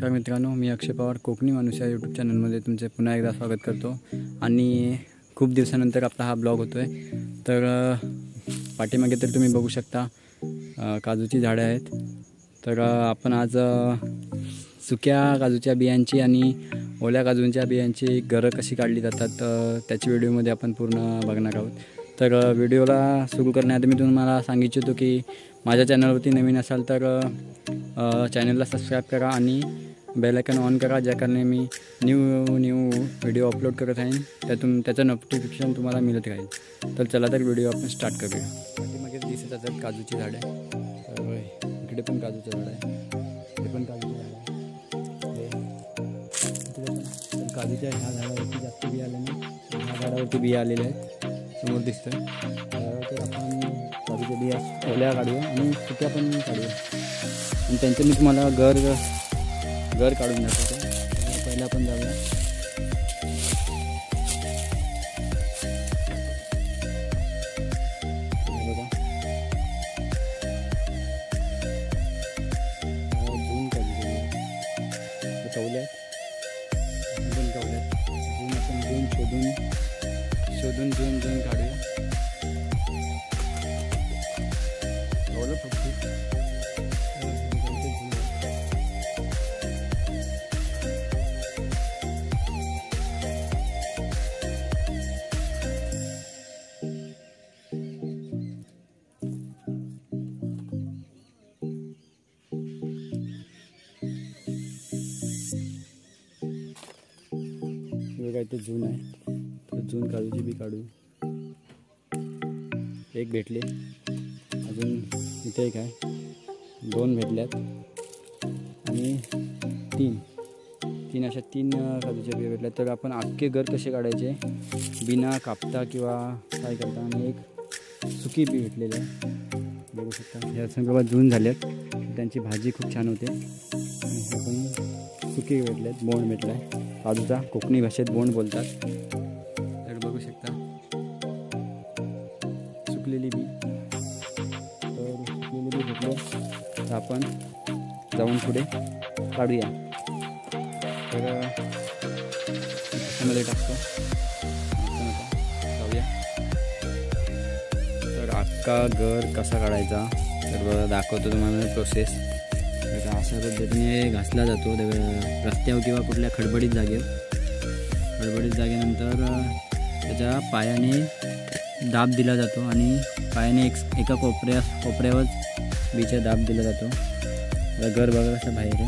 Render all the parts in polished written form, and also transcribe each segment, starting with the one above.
नमस्कार मित्रांनो, मी अक्षय पवार कोकणी माणूस या यूट्यूब चॅनलमध्ये तुमचे पुन्हा एकदा स्वागत करतो। आणि खूप दिवसानंतर आपला हा ब्लॉग होतो आहे। तर पाठीमागे तर तुम्ही बघू शकता काजूची झाडे आहेत। तर आपण आज सुक्या काजूच्या बियांची आणि ओल्या काजूंच्या बियांची घरं कशी काढली जातात त्याची व्हिडिओमध्ये आपण पूर्ण बघणार आहोत। तर व्हिडिओला सुरू करण्याआधी मी तुम्हाला सांगू इच्छितो की माझ्या चॅनलवरती नवीन असाल तर चॅनलला सबस्क्राईब करा आणि बेल आयकॉन ऑन करा, ज्या कारणे मी न्यू व्हिडिओ अपलोड करत राहीन त्याचं नोटिफिकेशन तुम्हाला मिळत राहील। तर चला तर व्हिडिओ आपण स्टार्ट करूया। पाठीमागे दिसत असतात काजूची झाडे, तर इकडे पण काजूचं झाड आहे, इकडे पण काजूचं झाड आहे, इकडे पण। तर काजूच्या ह्या झाडावरती जास्त बिया आले नाही, ह्या झाडावरती बिया आलेल्या आहेत, समोर दिसतं। तर आपण काजूच्या बिया ओल्या काढूया आणि सुक्या पण काढूया आणि त्यांचं मी तुम्हाला घर काढून दाखवतो। पहिला आपण जाऊया। बघा झूम काढली कवल्यात झूम आपण शोधून झूम काढूया। ओलं फक्त काय ते जून आहे, तर जून काजूची बी काढू। एक भेटले, अजून इथे एक आहे, दोन भेटल्यात आणि तीन अशा तीन काजूच्या बिया भेटल्यात। तर आपण अख्खे घर कसे काढायचे बिना कापता किंवा काय करता। आणि एक सुकी बी भेटलेली आहे, बघू शकता। ह्या संदर्भात जून झाल्यात, त्यांची भाजी खूप छान होते। आपण सुकी भेटल्यात, बोंड भेटला आहे काजूचा, कोकणी भाषेत बोंड बोलतात। तर बघू शकता सुकलेली बी, तर सुकलेली बी भेटले तर आपण जाऊन पुढे काढूया। तर त्याच्यामध्ये टाकतो, जाऊया। तर अख्खा घर कसा काढायचा तर दाखवतो तुम्हाला प्रोसेस। अशा पद्धतीने घासला जातो रस्त्यावर किंवा कुठल्या खडबडीत जागेनंतर त्याच्या पायाने दाब दिला जातो आणि पायाने एका कोपऱ्यावर बीचा दाब दिला जातो। घर बघा कसं बाहेर आहे,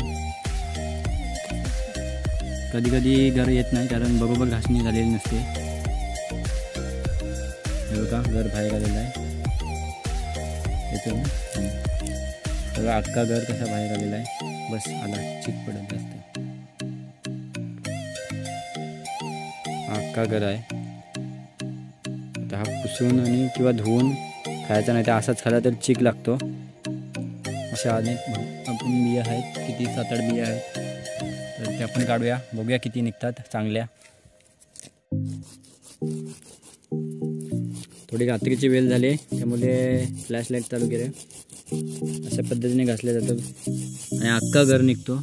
कधी घर येत नाही कारण बरोबर घासणी झालेली नसते। हे बघा घर बाहेर आलेलं आहे, येतो बघा अख्खा घर कसा बाहेर आलेला आहे। बस आला, चिक पडत जास्त, अख्खा घर आहे। आता हा पुसून आणि किंवा धुवून खायचा, नाही तर असाच खाला तर चिक लागतो। अशा अनेक आपण बिया आहेत, किती 7-8 बिया आहेत, तर ते आपण काढूया, बघूया किती निघतात चांगल्या। थोडी रात्रीची वेळ झाली त्यामुळे फ्लॅशलाईट चालू केले, अशा पद्धतीने घासले जातात आणि अख्खा घर निघतो।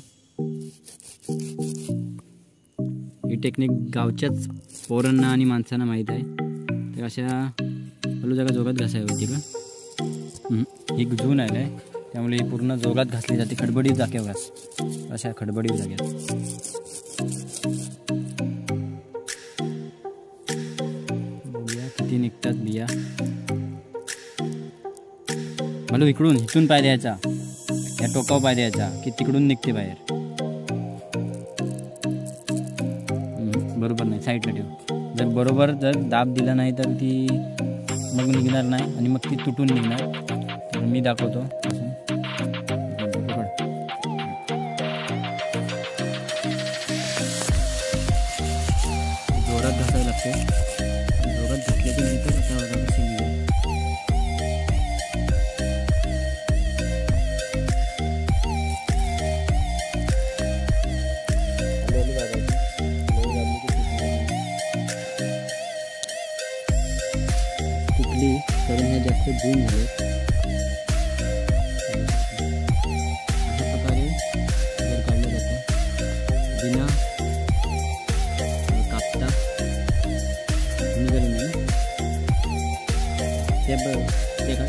ही टेक्निक गावच्याच पोरांना आणि माणसांना माहीत आहे। तर अशा हलू जागा जोगात घासावी होती का, ही जून आहे काय, त्यामुळे ही पूर्ण जोगात घासली जाते, खडबडीत जागेवर घास, अशा खडबडीत जाग्यात। बघूया किती निघतात बिया। मला इथून पाय द्यायचा, या टोकावर पाय द्यायचा की तिकडून निघते बाहेर, बरोबर नाही, साईडला ठेव। जर दाब दिला नाही तर ती मग निघणार नाही आणि मग ती तुटून निघणार। तर मी दाखवतो, जोरात घासायला लागते, जोरात घातल्याच्या नंतर असा बघा कशी निघेल। तुटली कारण हे जास्त जून झाले, अशा प्रकारे घर काढलं जातं। ते ते का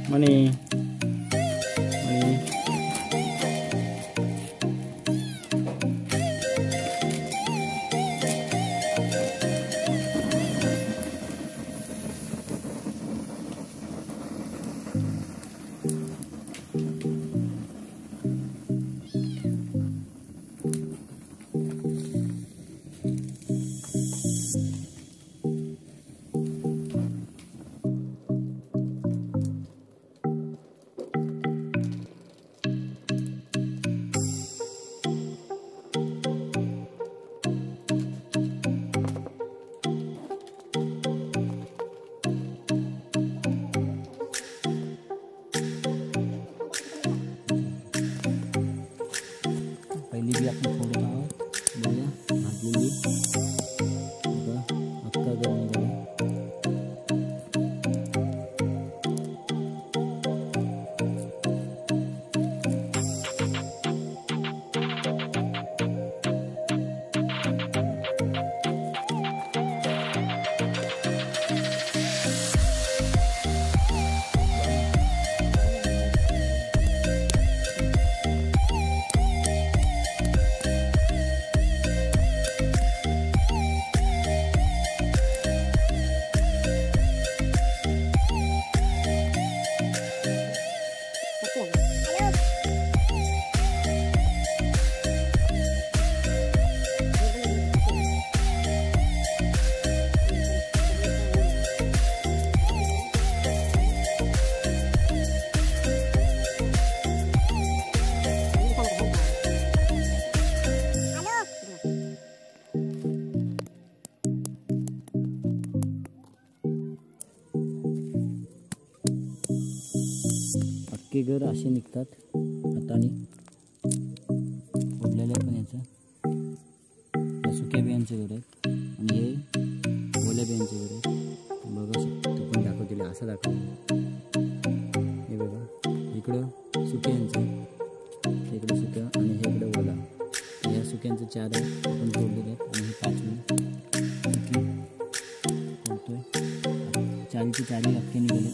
मनी पहिली बी आपण थोडं आहोत बघूया भाजलेली बघा अक्का गरम अख्खे घर असे निघतात हाताने ओढलेल्या पण याचं सुक्या बियांचे घर आहेत आणि हे ओल्या बियांचे घर आहेत बघा तू पण दाखवतील असं दाखवलं हे बघा इकडं सुक्यांचं इकडं सुक्या आणि हे इकडं ओला ह्या सुक्यांचं 4 आहेत आपण तोडलेले आहेत आणि हे 5 तोडतोय 4ची 4 अख्खे निघाले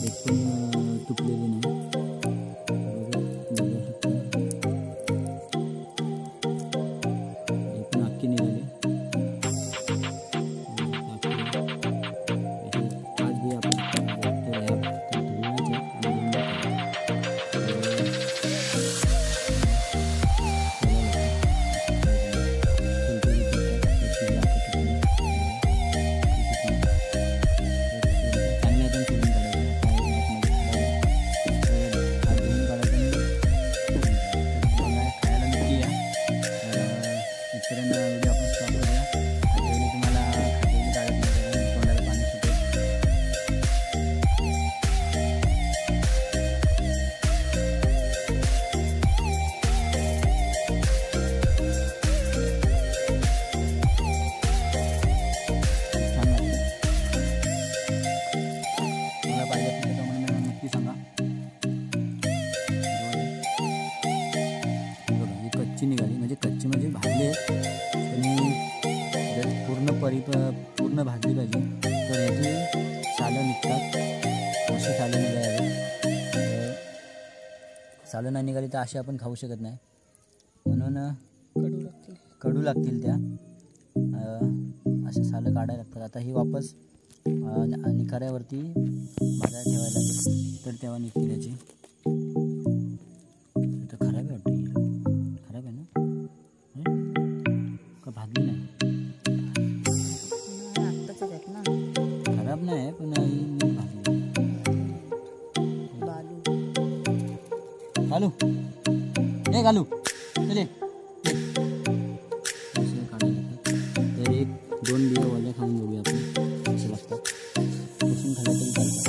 एक पण तुटलेली नाही बघू शकता हे पण अख्खे निघाले 5 बी आपण अशी सालं निघाली. सालं नाही निघाली तर अशी आपण खाऊ शकत नाही, म्हणून कडू लागतील त्या. असे सालं काढायला लागतात. आता ही वापस निखाऱ्यावरती भाजायला ठेवायला लागेल, तर तेव्हा निघतील याची. तर खराब आहे वाटतं, खराब आहे ना का भाजली नाही? खराब नाही पण भाजली. घालू हे घालू चले. तर एक दोन बिया वल्ल्या खाऊन बघूया आपण कसे लागतात. पुसून खाल्लं तरी चालतं.